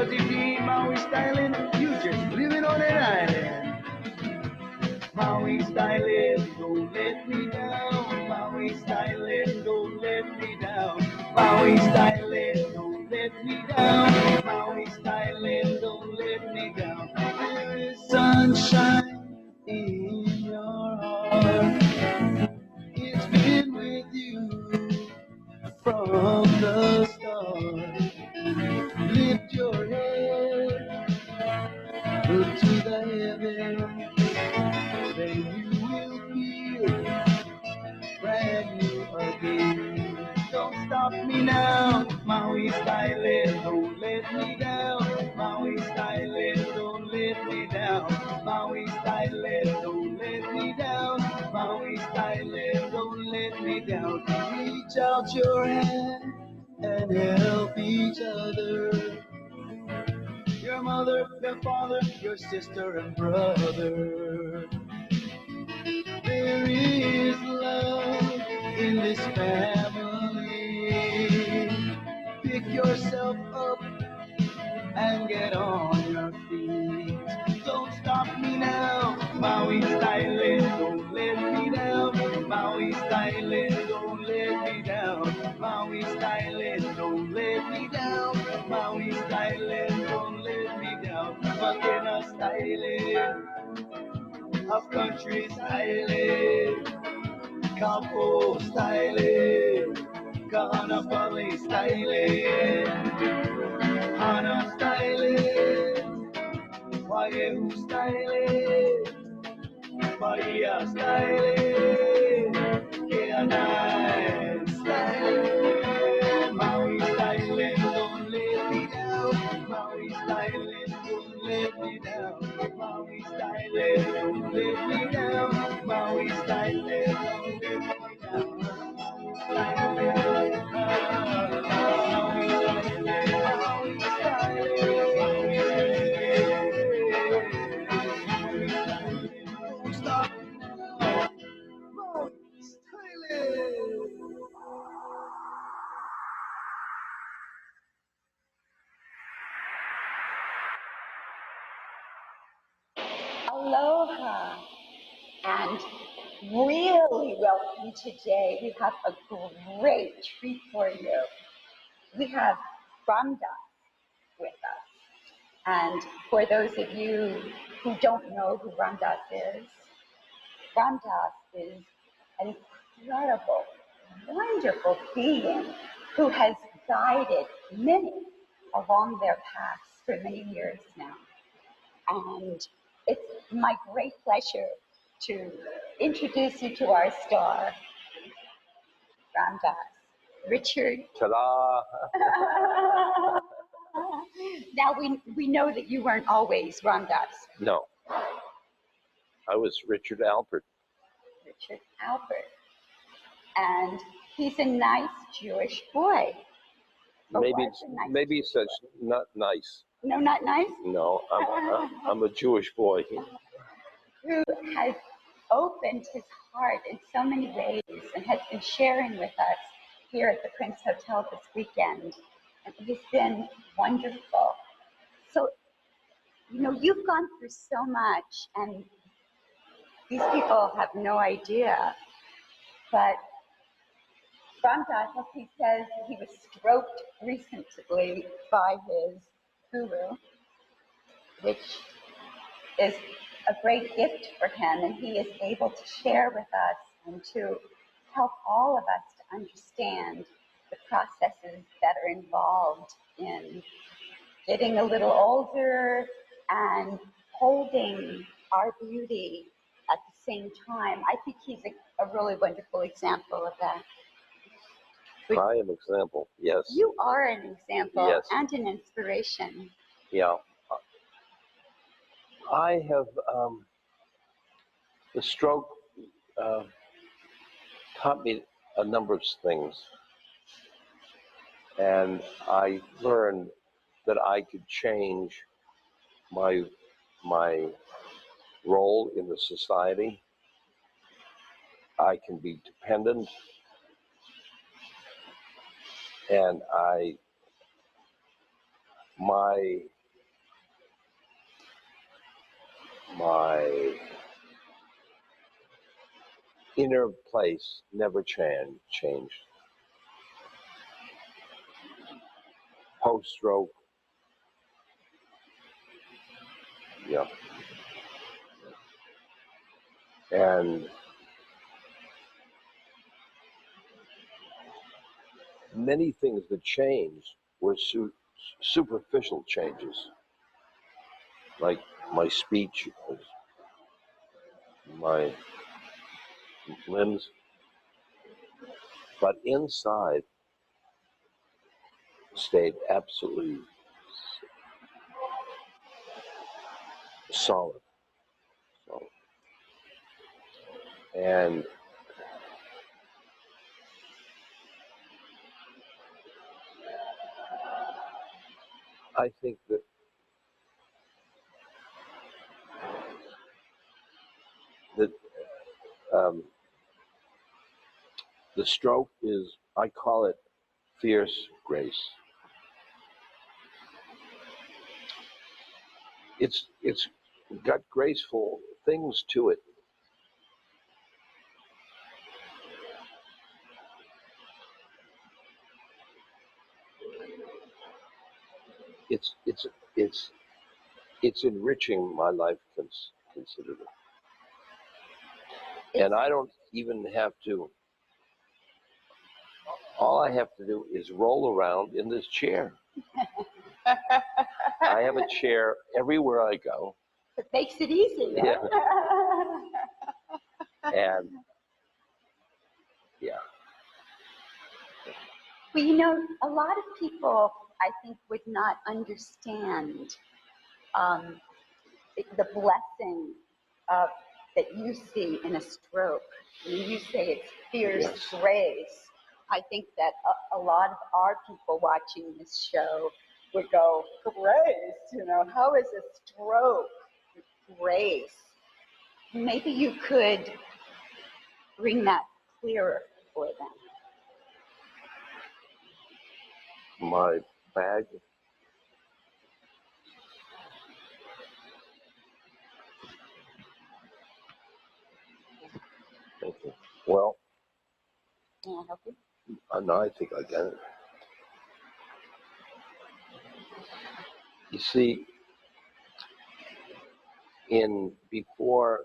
Cause if you ain't Maui styling, you just living on an island. Maui styling, don't let me down. Maui styling, don't let me down. Maui styling, don't let me down. Maui styling, don't let me down. There is sunshine in your heart. It's been with you from the start. Lift your head, look to the heavens, then you will feel brand new again. Don't stop me now, Maui styling, don't let me down. Maui styling, don't let me down. Maui styling, don't let me down. Maui styling, don't let me down. Reach out your hand and help each other. Your mother, your father, your sister and brother. There is love in this family. Pick yourself up and get on your feet. Don't stop me now, Maui styling, don't let me down. Maui styling, don't let me down. Maui styling, don't let me down. Maui styling, don't let me down. Makena styling, of country styling, Kapo styling, Kahanapali styling, Hana styling, Waihu styling, Bahia styling, Keanai styling, Maui styling, don't let me down. Maui styling, don't let me down. Maui styling, don't let me down. Maui styling, don't let me down. Stop. Aloha, and really welcome today. We have a great treat for you. We have Ramdas with us. And for those of you who don't know who Ramdas is an incredible, wonderful being who has guided many along their paths for many years now. And it's my great pleasure to introduce you to our star, Ramdas. Richard. Ta-da! Now we know that you weren't always Ramdas. No. I was Richard Alpert. Richard Alpert. And he's a nice Jewish boy. Maybe such not nice. No, not nice? No, I'm a Jewish boy. Who has opened his heart in so many ways and has been sharing with us here at the Prince Hotel this weekend. And he's been wonderful. So, you've gone through so much, and these people have no idea. But Ramdas, as he says, he was stroked recently by his guru, which is a great gift for him, and he is able to share with us and to help all of us to understand the processes that are involved in getting a little older and holding our beauty at the same time. I think he's a really wonderful example of that. I am an example, yes. You are an example, yes. And an inspiration. Yeah. I have, the stroke taught me a number of things. And I learned that I could change my role in the society. I can be dependent, and my my inner place never changed. Post-stroke, yeah. And many things that changed were superficial changes, like my speech, my limbs, but inside stayed absolutely solid. And I think that the stroke is, I call it fierce grace. It's got graceful things to it. It's enriching my life considerably. And I don't even have to, all I have to do is roll around in this chair. I have a chair everywhere I go. It makes it easy. Yeah. And yeah. Well, you know, a lot of people, I think, would not understand the blessing of that you see in a stroke. When you say it's fierce Yes. grace, I think that a lot of our people watching this show would go, grace, you know, how is a stroke grace? Maybe you could bring that clearer for them. My bag. Thank you. Well, Can I help you? no, I think I got it. You see, before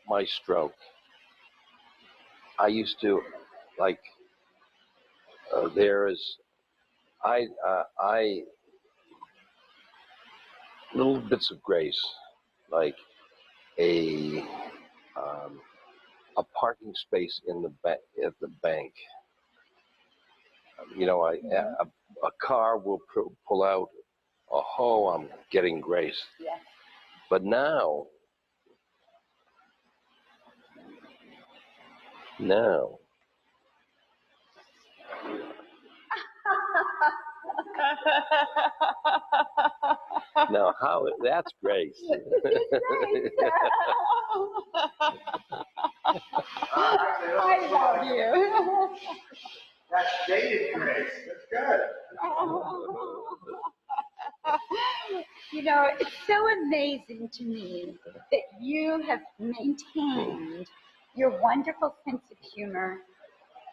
my stroke, I used to like I little bits of grace, like a parking space in the at the bank. You know, a car will pull out. Oh, I'm getting grace. Yes. But now, now that's grace. I love you. That's dated grace. That's good. You know, it's so amazing to me that you have maintained your wonderful sense of humor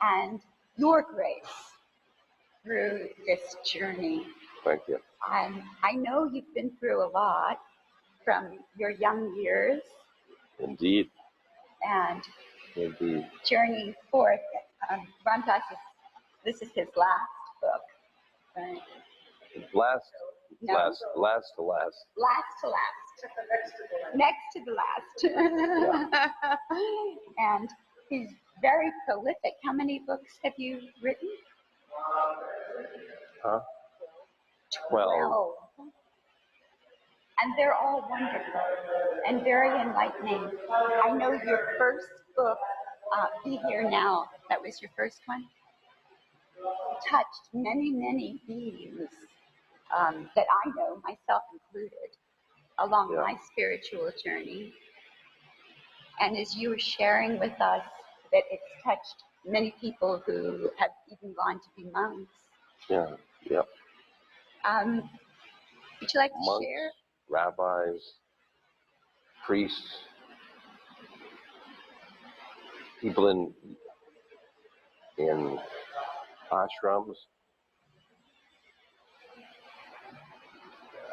and your grace through this journey. Thank you. I know you've been through a lot from your young years. Indeed. And Indeed. journeying forth. Ram Dass this is his last book, right? Last to last. Last to last. Next to the last. Yeah. And he's very prolific. How many books have you written? Huh? 12. And they're all wonderful and very enlightening. I know your first book, Be Here Now, that was your first one, touched many, many themes that I know, myself included, along my spiritual journey. And as you were sharing with us, that it's touched many people who have even gone to be monks. Yeah, yeah. Would you like to Monks, share? rabbis, priests, people in ashrams.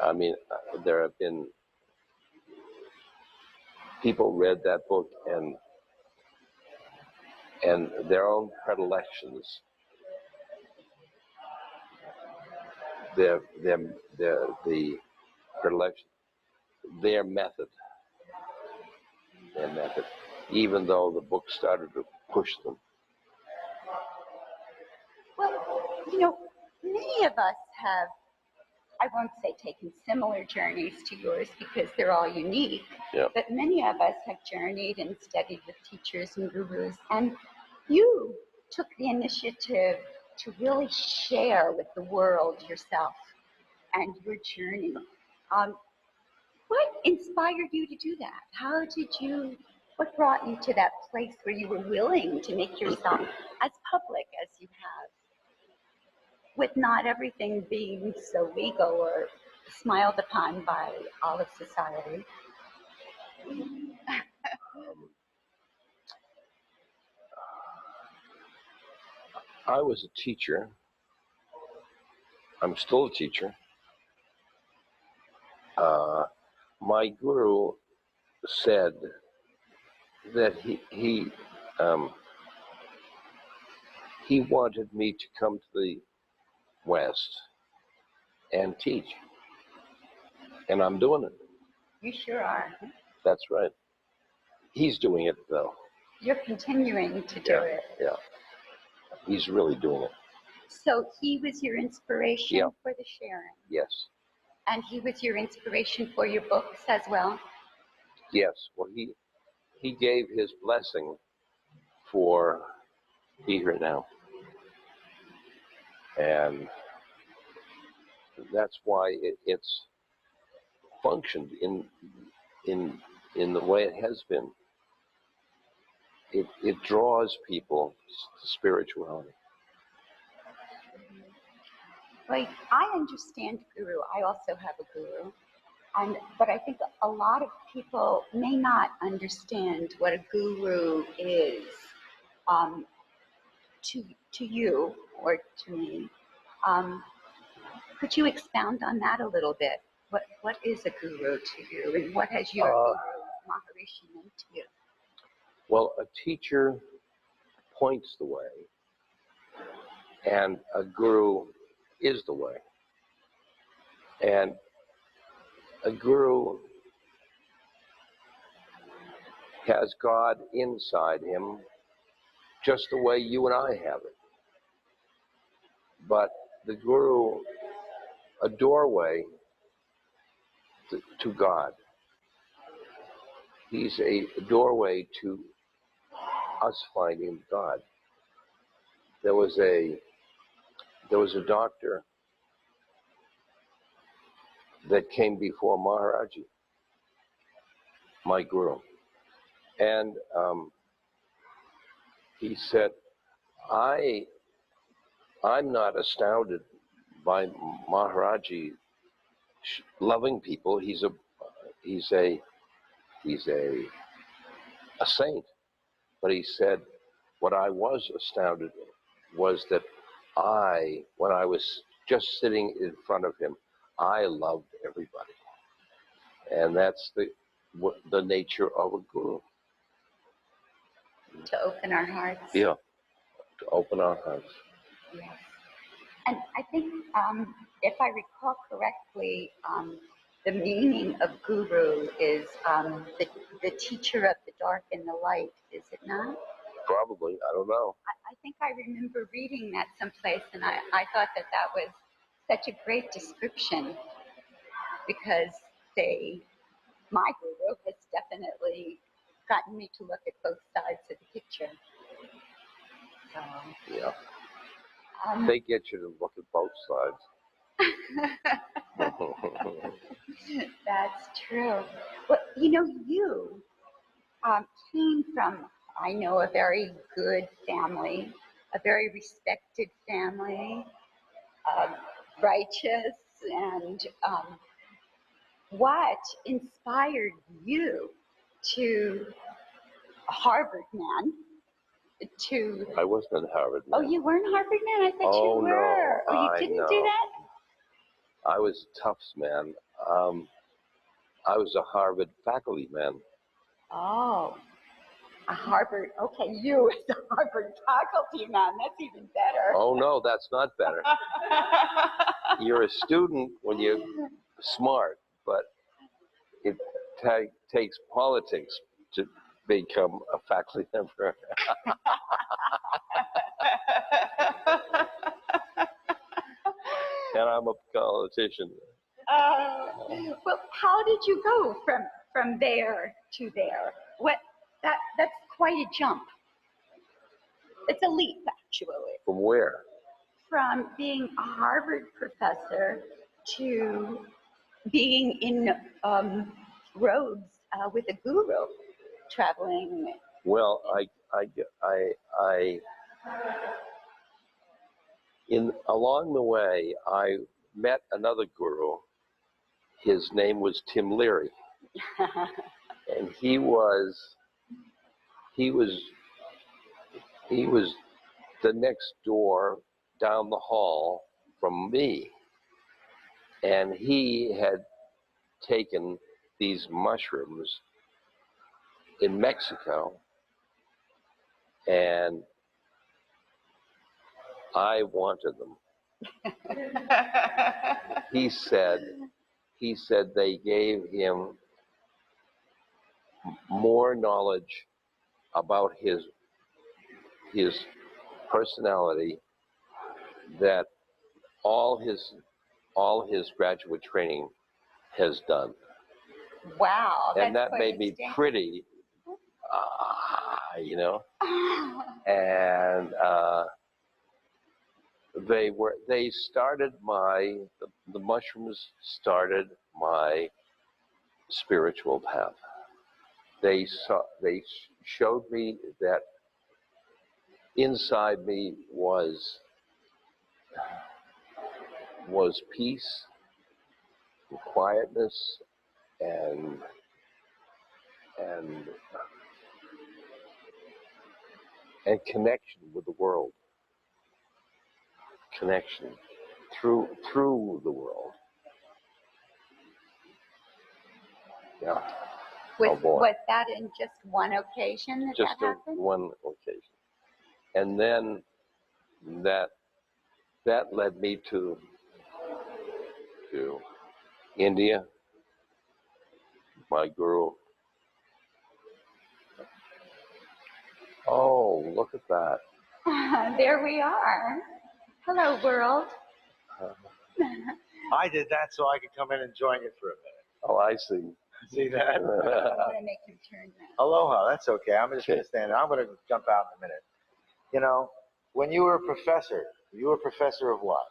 I mean, there have been people read that book and their own predilections, the predilection, their method, even though the book started to push them. Well, you know, many of us have, I won't say taken similar journeys to yours because they're all unique, Yeah. but many of us have journeyed and studied with teachers and gurus, and you took the initiative to really share with the world yourself and your journey. What inspired you to do that? What brought you to that place where you were willing to make yourself as public as you have, with not everything being so legal or smiled upon by all of society? I was a teacher. I'm still a teacher. My guru said that he wanted me to come to the West and teach, and I'm doing it. You sure are. That's right. He's doing it though. You're continuing to do it. Yeah. He's really doing it. So he was your inspiration for the sharing. Yes. And he was your inspiration for your books as well? Yes. Well, he gave his blessing for Be Here Now. And that's why it's functioned in the way it has been. It draws people to spirituality. Like, I understand guru. I also have a guru. But I think a lot of people may not understand what a guru is to you or to me. Could you expound on that a little bit? What is a guru to you, and what has your guru Maharishi meant to you? Well, a teacher points the way, and a guru is the way. And a guru has God inside him just the way you and I have it. But the guru, a doorway to God. He's a doorway to us finding God. There was a doctor that came before Maharaji, my guru, and he said, I'm not astounded by Maharaji loving people. He's a saint. But he said, what I was astounded was that when I was just sitting in front of him, I loved everybody. And that's the nature of a guru. To open our hearts. Yeah, to open our hearts. Yes. And I think, if I recall correctly, the meaning of guru is the teacher of the dark and the light, is it not? Probably, I don't know. I think I remember reading that someplace, and I thought that was such a great description, because my guru has definitely gotten me to look at both sides of the picture. So, yeah. They get you to look at both sides. That's true. Well, you came from, I know, a very good family, a very respected family, righteous, and what inspired you to a Harvard man, to... I wasn't a Harvard man. Oh, you weren't a Harvard man? I thought you were. No, Oh, you didn't do that? I was a Tufts man. I was a Harvard faculty man. Oh, a Harvard. Okay, you as a Harvard faculty man. That's even better. Oh, no, that's not better. You're a student when you're smart, but it takes politics to become a faculty member. And I'm a politician. Well, how did you go from there to there? That's quite a jump. It's a leap, actually. From where? From being a Harvard professor to being in roads with a guru, traveling. Well, along the way, I met another guru. His name was Tim Leary, and he was the next door down the hall from me, and he had taken these mushrooms in Mexico, and I wanted them. He said they gave him more knowledge about his personality that all his graduate training has done. Wow. And that made me pretty, you know. And the mushrooms started my spiritual path. They showed me that inside me was peace, and quietness, and connection with the world. Connection through the world. Yeah. Was that in just one occasion that just happened? One occasion. And then that led me to India, my guru. Oh, look at that. There we are. Hello, world. I did that so I could come in and join you for a minute. Oh, I see. See that? I'm going to make you turn now. Aloha, that's okay. I'm just going to stand there. I'm going to jump out in a minute. You know, when you were a professor of what?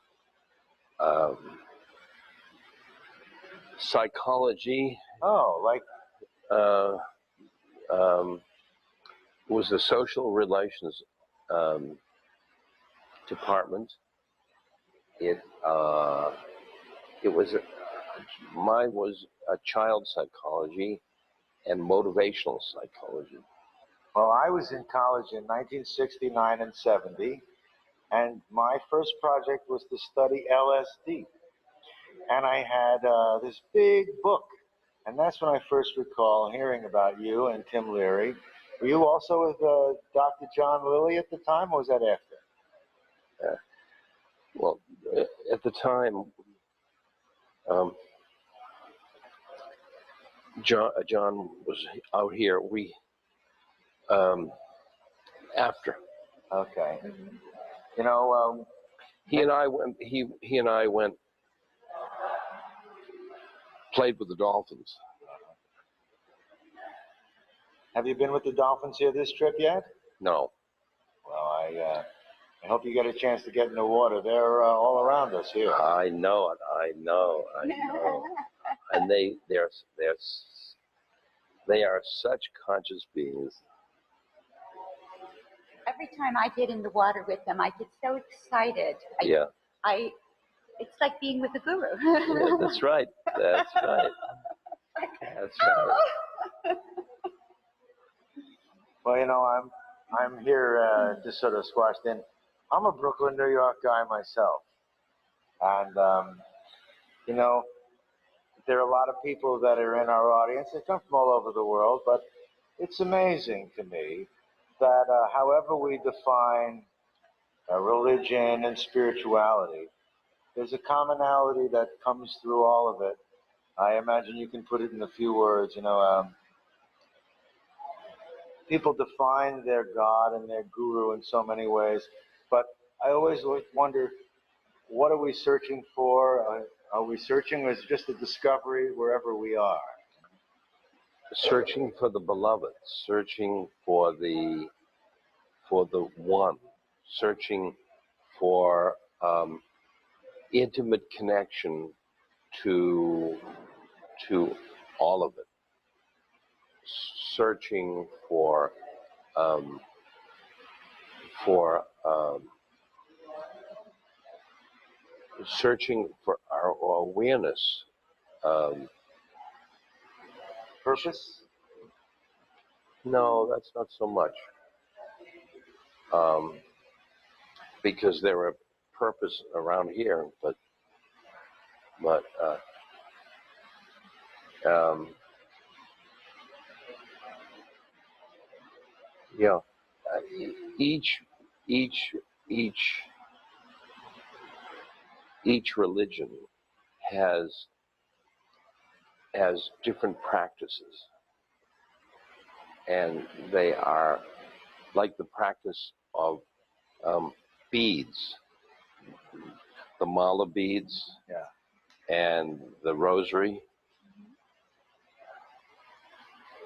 Psychology. Oh, like? Was the social relations department. Mine was a child psychology and motivational psychology. Well, I was in college in 1969 and 70, and my first project was to study LSD. And I had this big book, and that's when I first recall hearing about you and Tim Leary. Were you also with Dr. John Lilly at the time, or was that after? Well, at the time, John was out here. After. Okay. You know, he and I went, played with the Dolphins. Have you been with the Dolphins here this trip yet? No. Well, I hope you get a chance to get in the water. They're all around us here. I know it. I know. And they are such conscious beings. Every time I get in the water with them, I get so excited. Yeah. It's like being with a guru. Yeah, that's right. That's right. That's right. Well, I'm here just sort of squashed in. I'm a Brooklyn, New York guy myself, and you know, there are a lot of people that are in our audience that come from all over the world, but it's amazing to me that however we define religion and spirituality, there's a commonality that comes through all of it. I imagine you can put it in a few words. People define their God and their guru in so many ways, but I always wonder, what are we searching for? Are we searching as just a discovery wherever we are? Searching for the beloved, searching for the one, searching for intimate connection to all of it, searching for searching for our awareness. Purpose? No, that's not so much. Because there are purpose around here, but yeah, each religion has different practices, and they are like the practice of beads, the mala beads, Yeah. and the rosary,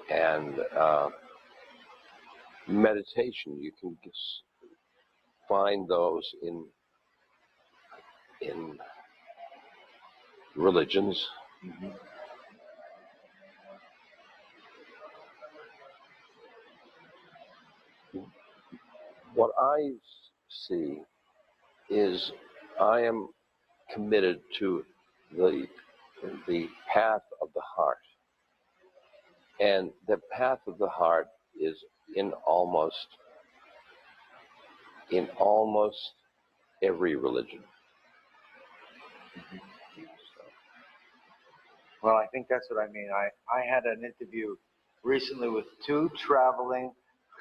and meditation. You can find those in religions. Mm-hmm. What I see is I am committed to the path of the heart, and the path of the heart is in almost every religion. Mm-hmm. Well, I think that's what I mean. I had an interview recently with two traveling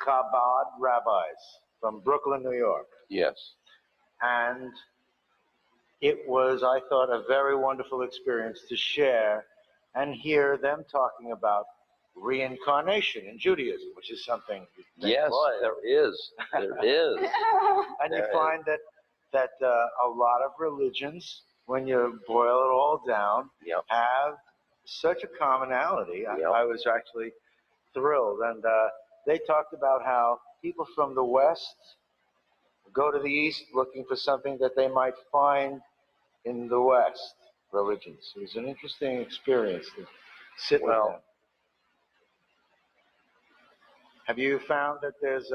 Chabad rabbis from Brooklyn, New York. Yes. And it was, I thought, a very wonderful experience to share and hear them talking about reincarnation in Judaism, which is something. Yes, there is. There is. And you find that a lot of religions, when you boil it all down, yep, have such a commonality. Yep. I was actually thrilled. And they talked about how people from the West go to the East looking for something that they might find in the West religions. It was an interesting experience to sit with them. Have you found that there's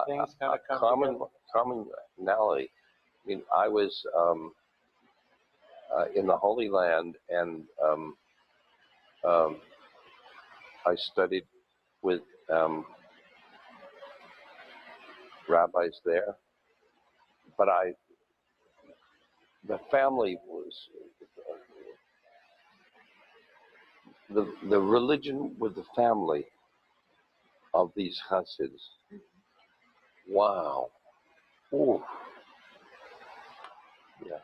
things kind of come commonality? I mean, I was in the Holy Land, and I studied with rabbis there, but the family was the religion with the family of these Hasids. Wow. Ooh. Yeah.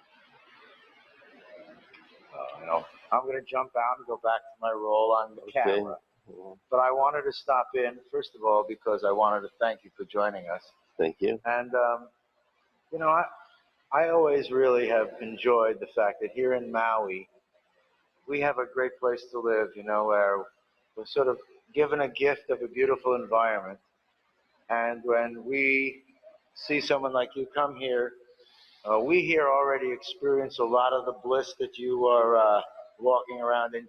I'm going to jump out and go back to my role on the camera. But I wanted to stop in, first of all, because I wanted to thank you for joining us. Thank you. And, I always really have enjoyed the fact that here in Maui, we have a great place to live, where we're sort of given a gift of a beautiful environment. And when we see someone like you come here, we here already experience a lot of the bliss that you are walking around in.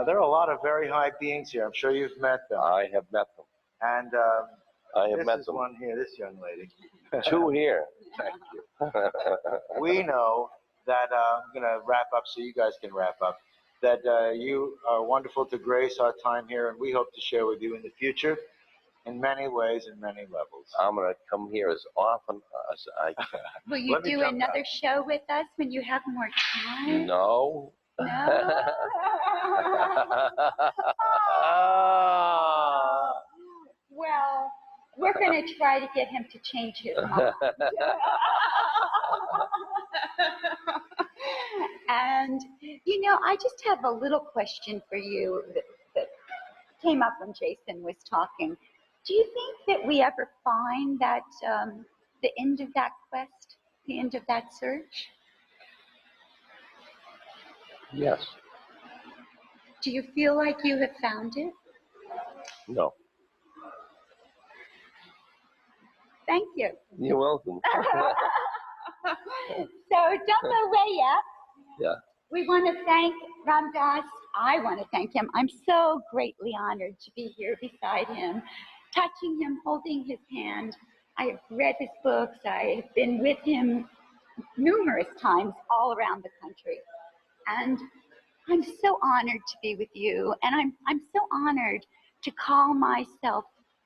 There are a lot of very high beings here. I'm sure you've met them. I have met them. And this is one here, this young lady. Two here. Thank you. We know that, I'm going to wrap up so you guys can wrap up, that you are wonderful to grace our time here, and we hope to share with you in the future. in many ways, in many levels. I'm going to come here as often as I can. Will you do another show with us when you have more time? No. No? Well, we're going to try to get him to change his mind. And, you know, I just have a little question for you that came up when Jason was talking. Do you think that we ever find that the end of that quest, the end of that search? Yes. Do you feel like you have found it? No. Thank you. You're welcome. So don't go away yet. Yeah. We want to thank Ram Dass. I want to thank him. I'm so greatly honored to be here beside him, touching him, holding his hand. I have read his books. I have been with him numerous times all around the country. And I'm so honored to be with you. And I'm so honored to call myself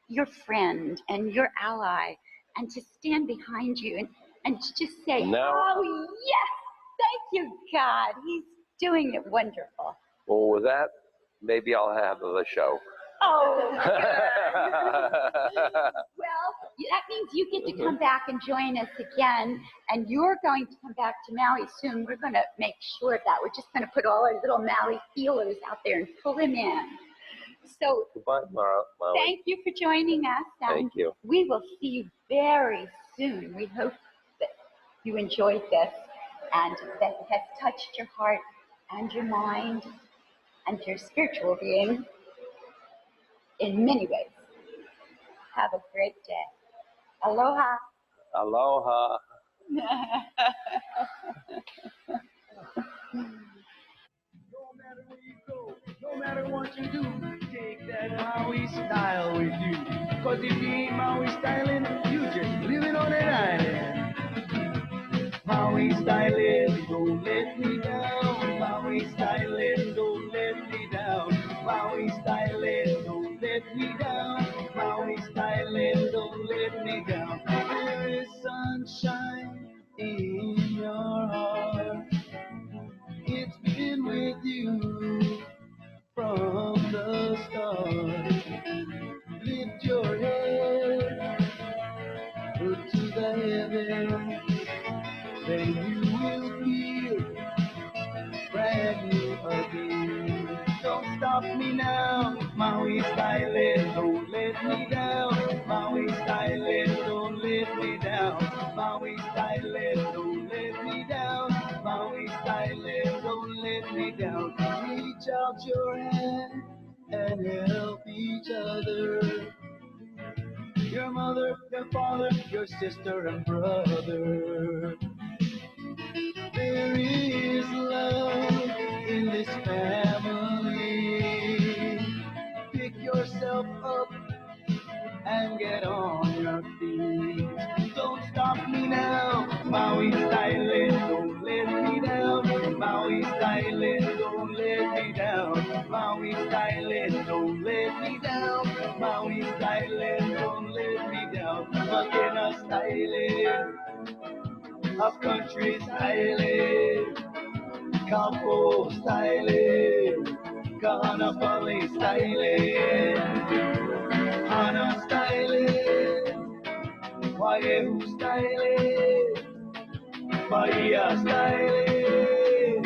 your friend and your ally and to stand behind you and to just say, oh, yes, thank you, God. He's doing it wonderful. Well, with that, maybe I'll have the show. Oh, well, that means you get to come back and join us again, and you're going to come back to Maui soon. We're going to make sure of that. We're just going to put all our little Maui feelers out there and pull him in. So, goodbye, Maui. Thank you for joining us. Thank you. We will see you very soon. We hope that you enjoyed this and that it has touched your heart and your mind and your spiritual being in many ways. Have a great day. Aloha. Aloha. No matter where you go, no matter what you do, take that Maui style with you. Cause if you ain't Maui styling, you just living on an island. Maui styling, don't let me down. Maui styling, don't let me down. Maui styling, don't let me down. Maui styling, don't let me down. There is sunshine in your heart. It's been with you from the start. Lift your head, look to the heavens, then you will feel brand new again. Don't stop me now, Maui styling, don't let me down. Maui styling, don't let me down. Maui styling, don't let me down. Maui styling, don't let me down. Reach out your hand and help each other. Your mother, your father, your sister and brother. There is love in this family. Pick yourself up and get on your feet. Don't stop me now, Maui styling, don't let me down. Maui styling, don't let me down. Maui styling, don't let me down. Maui styling, don't let me down. Makena styling, up country styling, Campo styling, Kahanapali styling, Hana styling, Waihu styling, Bahia styling,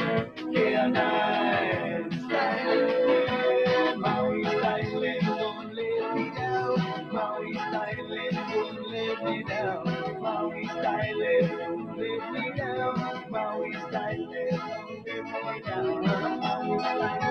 Keanai styling, Maui styling, don't let me down. Maui styling, don't let me down. Maui styling, don't let me down. Maui styling, don't let me down. Maui styling.